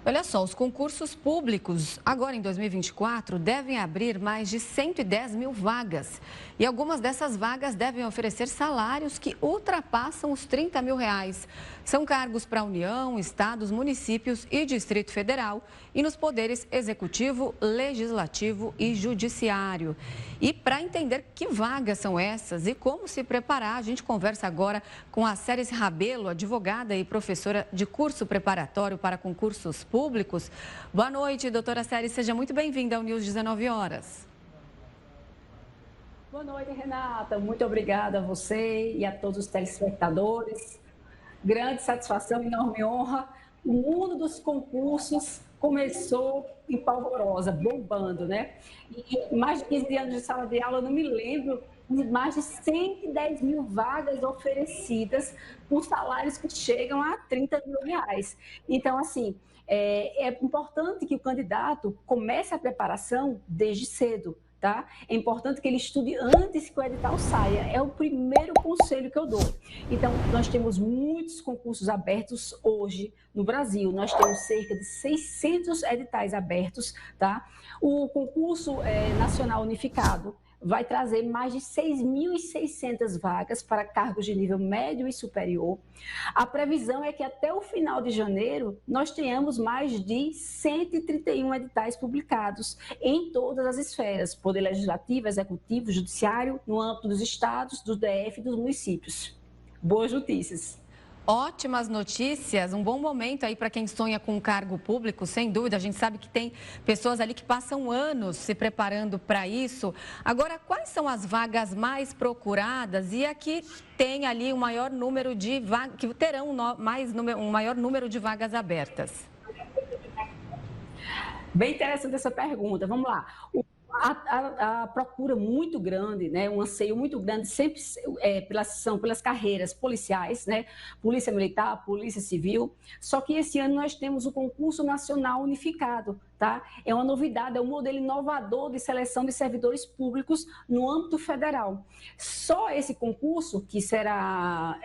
Olha só, os concursos públicos, agora em 2024, devem abrir mais de 110 mil vagas. E algumas dessas vagas devem oferecer salários que ultrapassam os 30 mil reais. São cargos para a União, estados, municípios e Distrito Federal e nos poderes executivo, legislativo e judiciário. E para entender que vagas são essas e como se preparar, a gente conversa agora com a Séries Rabelo, advogada e professora de curso preparatório para concursos públicos. Boa noite, doutora Séries, seja muito bem-vinda ao News 19 horas. Boa noite, Renata. Muito obrigada a você e a todos os telespectadores. Grande satisfação, enorme honra. O mundo dos concursos começou em polvorosa, bombando, né? E mais de 15 anos de sala de aula, eu não me lembro de mais de 110 mil vagas oferecidas por salários que chegam a 30 mil reais. Então, assim, é importante que o candidato comece a preparação desde cedo. Tá? É importante que ele estude antes que o edital saia. É o primeiro conselho que eu dou. Então, nós temos muitos concursos abertos hoje no Brasil. Nós temos cerca de 600 editais abertos. Tá? O concurso nacional unificado vai trazer mais de 6.600 vagas para cargos de nível médio e superior. A previsão é que até o final de janeiro nós tenhamos mais de 131 editais publicados em todas as esferas, Poder Legislativo, Executivo, Judiciário, no âmbito dos estados, do DF e dos municípios. Boas notícias. Ótimas notícias, um bom momento aí para quem sonha com um cargo público, sem dúvida. A gente sabe que tem pessoas ali que passam anos se preparando para isso. Agora, quais são as vagas mais procuradas e aqui tem ali um maior número de vagas, que terão um maior número de vagas abertas? Bem interessante essa pergunta. Vamos lá. A procura muito grande, né, um anseio muito grande sempre pelas carreiras policiais, né, Polícia Militar, Polícia Civil, só que esse ano nós temos o concurso nacional unificado, tá? É uma novidade, é um modelo inovador de seleção de servidores públicos no âmbito federal. Só esse concurso, que será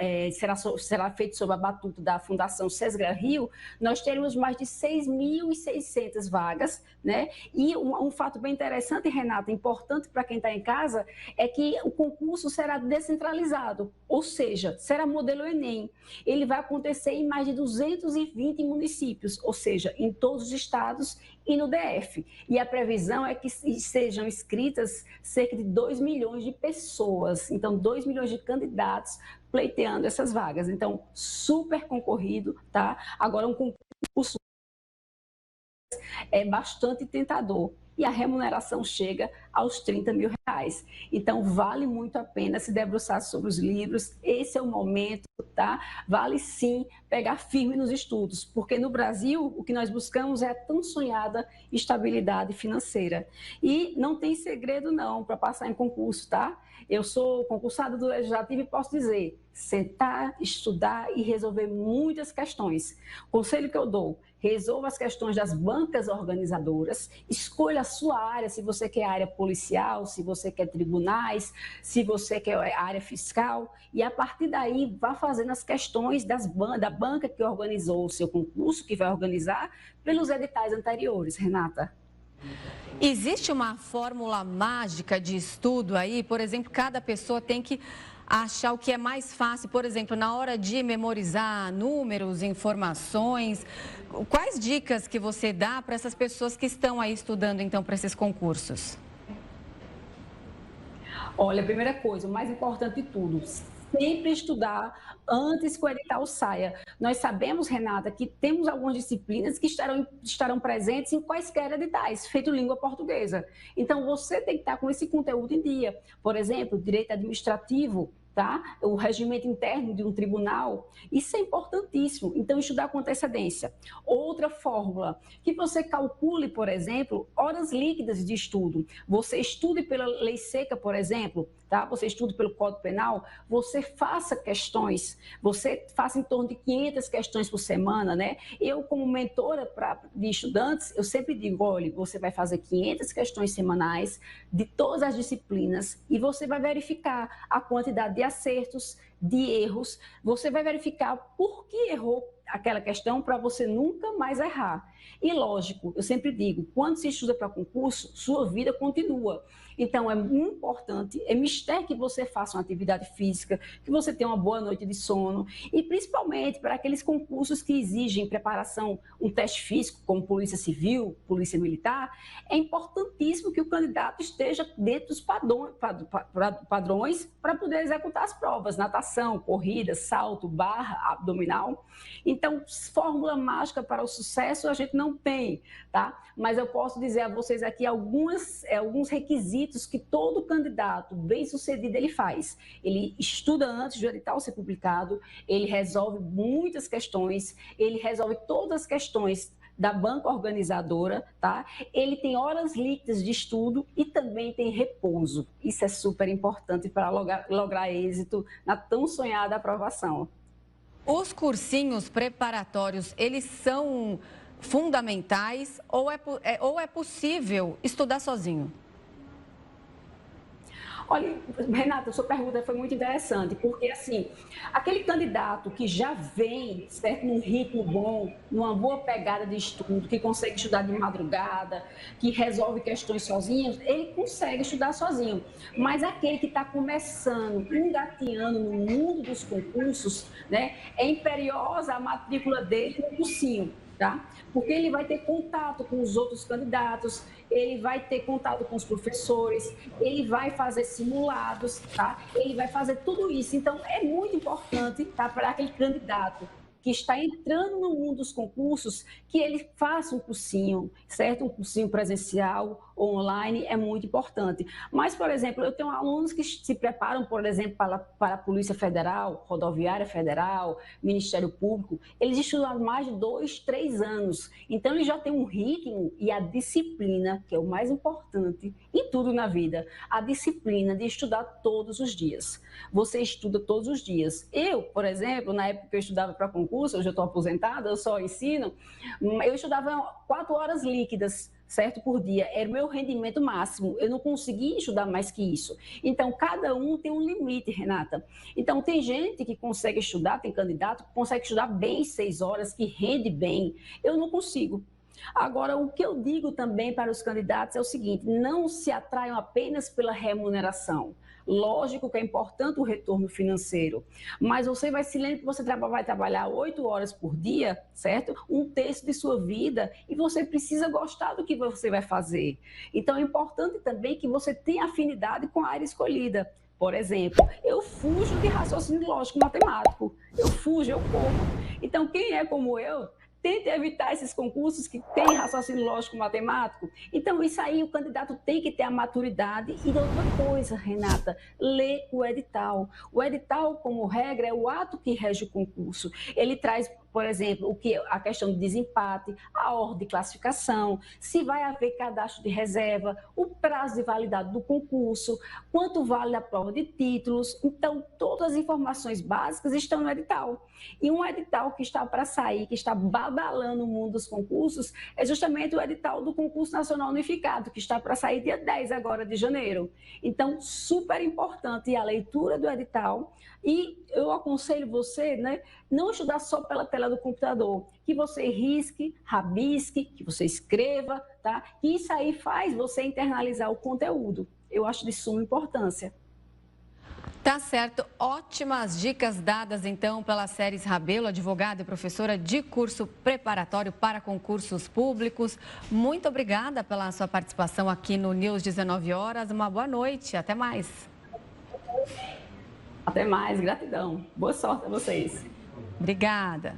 feito sob a batuta da Fundação Sesgra Rio, nós teremos mais de 6.600 vagas, né? E um fato bem interessante, Renata, importante para quem está em casa, é que o concurso será descentralizado, ou seja, será modelo Enem. Ele vai acontecer em mais de 220 municípios, ou seja, em todos os estados e no DF. E a previsão é que sejam inscritas cerca de 2 milhões de pessoas, então 2 milhões de candidatos pleiteando essas vagas. Então, super concorrido, tá? Agora, um concurso é bastante tentador e a remuneração chega aos 30 mil reais. Então, vale muito a pena se debruçar sobre os livros, esse é o momento, tá? Vale sim pegar firme nos estudos, porque no Brasil o que nós buscamos é a tão sonhada estabilidade financeira. E não tem segredo não para passar em concurso, tá? Eu sou concursada do Legislativo e posso dizer, sentar, estudar e resolver muitas questões. O conselho que eu dou, resolva as questões das bancas organizadoras, escolha a sua área, se você quer área policial, se você quer tribunais, se você quer área fiscal, e a partir daí vá fazendo as questões da banca que organizou o seu concurso, que vai organizar, pelos editais anteriores, Renata. Existe uma fórmula mágica de estudo aí? Por exemplo, cada pessoa tem que achar o que é mais fácil, por exemplo, na hora de memorizar números, informações. Quais dicas que você dá para essas pessoas que estão aí estudando, então, para esses concursos? Olha, a primeira coisa, o mais importante de tudo, sempre estudar antes que o edital saia. Nós sabemos, Renata, que temos algumas disciplinas que estarão presentes em quaisquer editais, feito língua portuguesa. Então, você tem que estar com esse conteúdo em dia. Por exemplo, direito administrativo, tá? O regimento interno de um tribunal, isso é importantíssimo. Então, estudar com antecedência. Outra fórmula, que você calcule, por exemplo, horas líquidas de estudo. Você estude pela lei seca, por exemplo, tá? Você estude pelo Código Penal, você faça questões, você faça em torno de 500 questões por semana, né? Eu, como mentora de estudantes, eu sempre digo, olha, você vai fazer 500 questões semanais de todas as disciplinas e você vai verificar a quantidade de acertos, de erros, você vai verificar por que errou aquela questão para você nunca mais errar. E lógico, eu sempre digo, quando se estuda para concurso, sua vida continua. Então, é muito importante, é mistério que você faça uma atividade física, que você tenha uma boa noite de sono, e principalmente para aqueles concursos que exigem preparação, um teste físico, como Polícia Civil, Polícia Militar, é importantíssimo que o candidato esteja dentro dos padrões para poder executar as provas, natação, corrida, salto, barra, abdominal. Então, fórmula mágica para o sucesso a gente não tem, tá? Mas eu posso dizer a vocês aqui alguns requisitos que todo candidato bem-sucedido ele faz. Ele estuda antes do edital ser publicado, ele resolve muitas questões, ele resolve todas as questões da banca organizadora, tá? Ele tem horas líquidas de estudo e também tem repouso. Isso é super importante para lograr êxito na tão sonhada aprovação. Os cursinhos preparatórios, eles são fundamentais ou é possível estudar sozinho? Olha, Renata, sua pergunta foi muito interessante, porque, assim, aquele candidato que já vem, certo, num ritmo bom, numa boa pegada de estudo, que consegue estudar de madrugada, que resolve questões sozinho, ele consegue estudar sozinho. Mas aquele que está começando, engateando no mundo dos concursos, né, é imperiosa a matrícula dele no cursinho. Tá? Porque ele vai ter contato com os outros candidatos, ele vai ter contato com os professores, ele vai fazer simulados, tá? Ele vai fazer tudo isso. Então, é muito importante, tá, para aquele candidato que está entrando no mundo dos concursos, que ele faça um cursinho, certo? Um cursinho presencial ou online é muito importante. Mas, por exemplo, eu tenho alunos que se preparam, por exemplo, para a Polícia Federal, Rodoviária Federal, Ministério Público, eles estudam há mais de 2, 3 anos. Então, eles já têm um ritmo e a disciplina, que é o mais importante em tudo na vida, a disciplina de estudar todos os dias. Você estuda todos os dias. Eu, por exemplo, na época que eu estudava para concurso, hoje eu estou aposentada, eu só ensino, eu estudava 4 horas líquidas, certo, por dia. Era o meu rendimento máximo. Eu não conseguia estudar mais que isso. Então, cada um tem um limite, Renata. Então, tem gente que consegue estudar, tem candidato que consegue estudar bem 6 horas, que rende bem. Eu não consigo. Agora, o que eu digo também para os candidatos é o seguinte: não se atraiam apenas pela remuneração. Lógico que é importante o retorno financeiro, mas você vai se lembrar que você vai trabalhar 8 horas por dia, certo? 1/3 de sua vida, e você precisa gostar do que você vai fazer. Então, é importante também que você tenha afinidade com a área escolhida. Por exemplo, eu fujo de raciocínio lógico matemático, eu fujo, eu corro. Então, quem é como eu, tente evitar esses concursos que têm raciocínio lógico matemático. Então, isso aí o candidato tem que ter a maturidade. E outra coisa, Renata, lê o edital. O edital, como regra, é o ato que rege o concurso. Ele traz, por exemplo, a questão de desempate, a ordem de classificação, se vai haver cadastro de reserva, o prazo de validade do concurso, quanto vale a prova de títulos. Então, todas as informações básicas estão no edital. E um edital que está para sair, que está badalando o mundo dos concursos, é justamente o edital do Concurso Nacional Unificado, que está para sair dia 10 agora de janeiro. Então, super importante a leitura do edital. E eu aconselho você, né, não estudar só pela tela do computador, que você risque, rabisque, que você escreva, tá? E isso aí faz você internalizar o conteúdo. Eu acho de suma importância. Tá certo. Ótimas dicas dadas, então, pela Séries Rabelo, advogada e professora de curso preparatório para concursos públicos. Muito obrigada pela sua participação aqui no News 19 horas. Uma boa noite. Até mais. Até mais. Gratidão. Boa sorte a vocês. Obrigada.